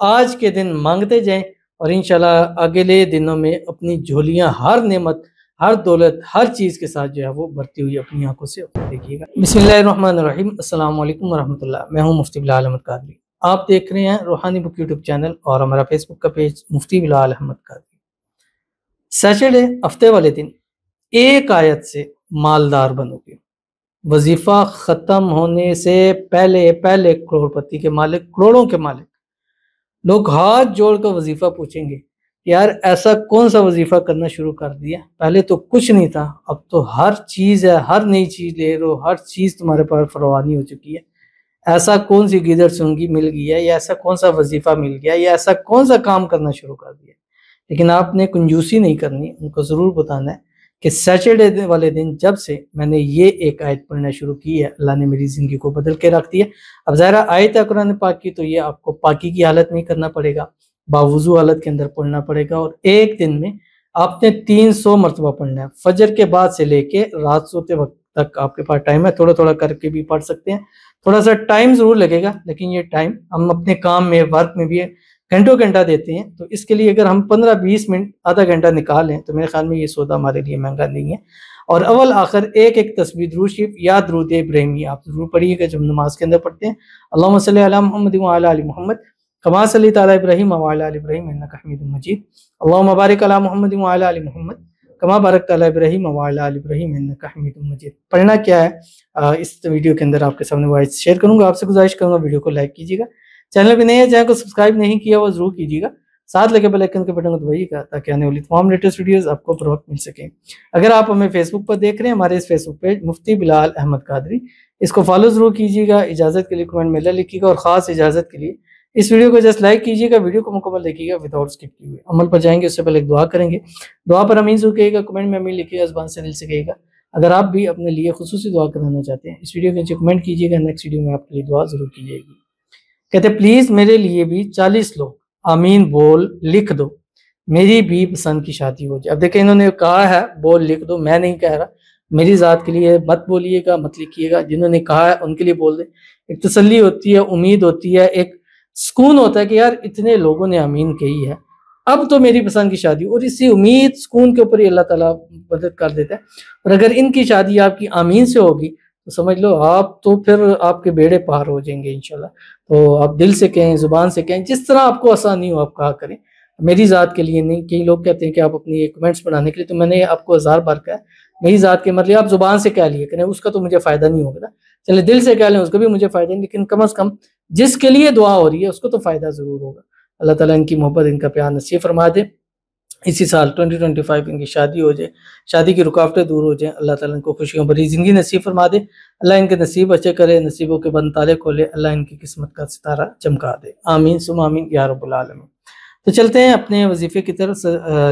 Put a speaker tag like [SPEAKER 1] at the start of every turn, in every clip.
[SPEAKER 1] آج کے دن مانگتے جائیں اور انشاءاللہ اگلے دنوں میں اپنی جھولیاں ہر نعمت ہر دولت ہر چیز کے ساتھ جو ہے وہ بھرتی ہوئی اپنی آنکھوں سے دیکھیے گا۔ بسم اللہ الرحمن الرحیم۔ السلام علیکم ورحمۃ اللہ۔ میں ہوں مفتی بلال احمد قادری۔ آپ دیکھ رہے ہیں روحانی بک یوٹیوب چینل اور ہمارا فیس بک کا پیج مفتی بلال احمد قادری۔ سیٹرڈے ہفتے والے دن ایک آیت سے مالدار بنو گے۔ وظیفہ ختم ہونے سے پہلے کروڑ پتی کے مالک، کروڑوں کے مالک لوگ ہاتھ جوڑ کر وظیفہ پوچھیں گے، یار ایسا کون سا وظیفہ کرنا شروع کر دیا؟ پہلے تو کچھ نہیں تھا، اب تو ہر چیز ہے، ہر نئی چیز لے رہو، ہر چیز تمہارے پاس فراوانی ہو چکی ہے۔ ایسا کون سی گیدڑ سونگی مل گئی ہے، یا ایسا کون سا وظیفہ مل گیا، یا ایسا کون سا کام کرنا شروع کر دیا؟ لیکن آپ نے کنجوسی نہیں کرنی، ان کو ضرور بتانا ہے کہ سیٹرڈے والے دن جب سے میں نے یہ ایک آیت پڑھنا شروع کی ہے، اللہ نے میری زندگی کو بدل کے رکھ دیا۔ اب ظاہرہ آیت ہے قرآن پاک کی، تو یہ آپ کو پاکی کی حالت میں کرنا پڑے گا، باوضو حالت کے اندر پڑھنا پڑے گا، اور ایک دن میں آپ نے 300 مرتبہ پڑھنا ہے۔ فجر کے بعد سے لے کے رات سوتے وقت تک آپ کے پاس ٹائم ہے، تھوڑا تھوڑا کر کے بھی پڑھ سکتے ہیں۔ تھوڑا سا ٹائم ضرور لگے گا، لیکن یہ ٹائم ہم اپنے کام میں، ورک میں بھی گھنٹوں گھنٹہ دیتے ہیں، تو اس کے لیے اگر ہم 15-20 منٹ آدھا گھنٹہ نکالیں تو میرے خیال میں یہ سودا ہمارے لیے مہنگا نہیں ہے۔ اور اول آخر ایک تسبیح درود شریف یا درود ابراہیمی آپ ضرور پڑھیے گا جب نماز کے اندر پڑھتے ہیں۔ اللہم صلی علی محمد وعلی آل محمد کما صلیت علی ابراہیم وعلی آل ابراہیم انک حمید مجید۔ اللہم بارک علی محمد وعلی آل محمد کما بارکت علی ابراہیم وعلی آل ابراہیم انک حمید مجید۔ پڑھنا کیا ہے اس ویڈیو کے اندر آپ کے سامنے وائس شیئر کروں گا، آپ سے گزارش کروں گا ویڈیو کو لائک کیجیے گا، چینل پہ نئے ہیں چینل کو سبسکرائب نہیں کیا وہ ضرور کیجیے گا، ساتھ لگے بیل آئیکن کے بٹن کو دبائیے گا تاکہ آنے والی تمام لیٹسٹ ویڈیوز آپ کو بروقت مل سکیں۔ اگر آپ ہمیں فیس بک پر دیکھ رہے ہیں، ہمارے اس فیس بک پیج مفتی بلال احمد قادری، اس کو فالو ضرور کیجیے گا، اجازت کے لیے کمنٹ میں اللہ لکھیے گا، اور خاص اجازت کے لیے اس ویڈیو کو جسٹ لائک کیجیے گا، ویڈیو کو مکمل دیکھیے گا وداؤٹ اسکپ کیے ہوئے۔ عمل پر جائیں گے اس سے پہلے ایک دعا کریں گے، دعا پر امین ضرور کہیے گا، کمنٹ میں امین لکھیے گا، زبان سے دل سے کہیے گا۔ اگر آپ بھی اپنے لیے خصوصی دعا کرانا چاہتے ہیں، اس ویڈیو کے نیچے کمنٹ کیجیے گا، نیکسٹ ویڈیو میں آپ کے لیے دعا ضرور کی جائے گی۔ کہتے پلیز میرے لیے بھی 40 لوگ آمین بول لکھ دو، میری بھی پسند کی شادی ہو جائے۔ اب دیکھیں انہوں نے کہا ہے بول لکھ دو، میں نہیں کہہ رہا، میری ذات کے لیے مت بولیے گا، مت لکھیے گا، جنہوں نے کہا ہے ان کے لیے بول دیں۔ ایک تسلی ہوتی ہے، امید ہوتی ہے، ایک سکون ہوتا ہے کہ یار اتنے لوگوں نے آمین کہی ہے، اب تو میری پسند کی شادی، اور اسی امید سکون کے اوپر ہی اللہ تعالیٰ مدد کر دیتا ہے۔ اور اگر ان کی شادی آپ کی آمین سے ہوگی تو سمجھ لو آپ تو پھر آپ کے بیڑے پار ہو جائیں گے انشاءاللہ۔ تو آپ دل سے کہیں، زبان سے کہیں، جس طرح آپ کو آسانی ہو آپ کہا کریں، میری ذات کے لیے نہیں۔ کئی لوگ کہتے ہیں کہ آپ اپنی کمنٹس بنانے کے لیے، تو میں نے آپ کو 1000 بار کہا ہے میری ذات کے مطلب آپ زبان سے کہہ لیے کریں، اس کا تو مجھے فائدہ نہیں ہوگا نا، چلے دل سے کہہ لیں اس کا بھی مجھے فائدہ نہیں، لیکن کم از کم جس کے لیے دعا ہو رہی ہے اس کو تو فائدہ ضرور ہوگا۔ اللہ تعالیٰ ان کی محبت، ان کا پیار نصیب فرما دے، اسی سال 2025 ان کی شادی ہو جائے، شادی کی رکاوٹیں دور ہو جائیں، اللہ تعالیٰ ان کو خوشیوں بھری زندگی نصیب فرما دے، اللہ ان کے نصیب اچھے کرے، نصیبوں کے بند تالے کھولے، اللہ ان کی قسمت کا ستارہ چمکا دے، آمین ثم آمین یا رب العالمین۔ تو چلتے ہیں اپنے وظیفے کی طرف۔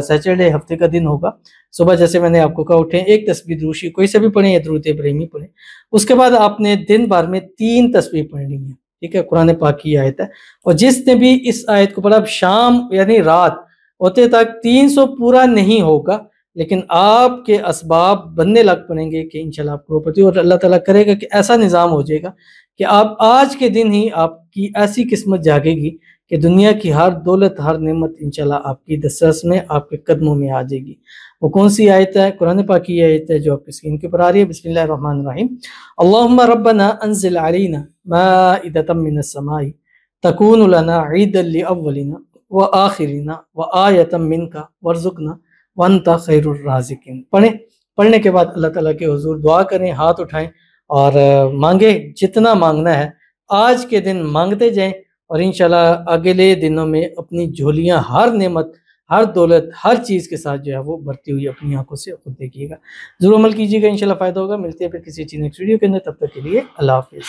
[SPEAKER 1] سیٹرڈے ہفتے کا دن ہوگا، صبح جیسے میں نے آپ کو کہا اٹھیں، ایک تسبیح درود شریف کوئی سے بھی پڑھیں یا درود ابراہیمی پڑھیں، اس کے بعد آپ نے دن بھر میں 3 تسبیح پڑھنی ہے، ٹھیک ہے، قرآن پاک کی آیت ہے، اور جس نے بھی اس آیت کو پڑھا، اب شام یعنی رات ہوتے تک 300 پورا نہیں ہوگا، لیکن آپ کے اسباب بننے لگ پڑیں گے کہ انشاءاللہ آپ کروڑپتی، اور اللہ تعالیٰ کرے گا کہ ایسا نظام ہو جائے گا کہ آپ آج کے دن ہی آپ کی ایسی قسمت جاگے گی کہ دنیا کی ہر دولت ہر نعمت انشاءاللہ آپ کی دسترس میں، آپ کے قدموں میں آ جائے گی۔ وہ کون سی آیت ہے؟ قرآن پاک کی آیت ہے جو آپ کی اسکرین کے اوپر آ رہی ہے۔ بسم اللہ الرحمن الرحیم۔ اللہم ربنا انزل علینا مائدۃ من السماء تکون لنا عیدا لاولنا وآخرنا وآیۃ منک وارزقنا وانت خیر الرازقین۔ پڑھنے کے بعد اللہ تعالیٰ کے حضور دعا کریں، ہاتھ اٹھائیں اور مانگیں، جتنا مانگنا ہے آج کے دن مانگتے جائیں، اور انشاءاللہ اگلے دنوں میں اپنی جھولیاں ہر نعمت ہر دولت ہر چیز کے ساتھ جو ہے وہ بھرتی ہوئی اپنی آنکھوں سے خود دیکھیے گا، ضرور عمل کیجیے گا، انشاءاللہ فائدہ ہوگا۔ ملتے ہیں پھر کسی چیز نیکسٹ ویڈیو کے اندر، تب تک کے لیے اللہ حافظ۔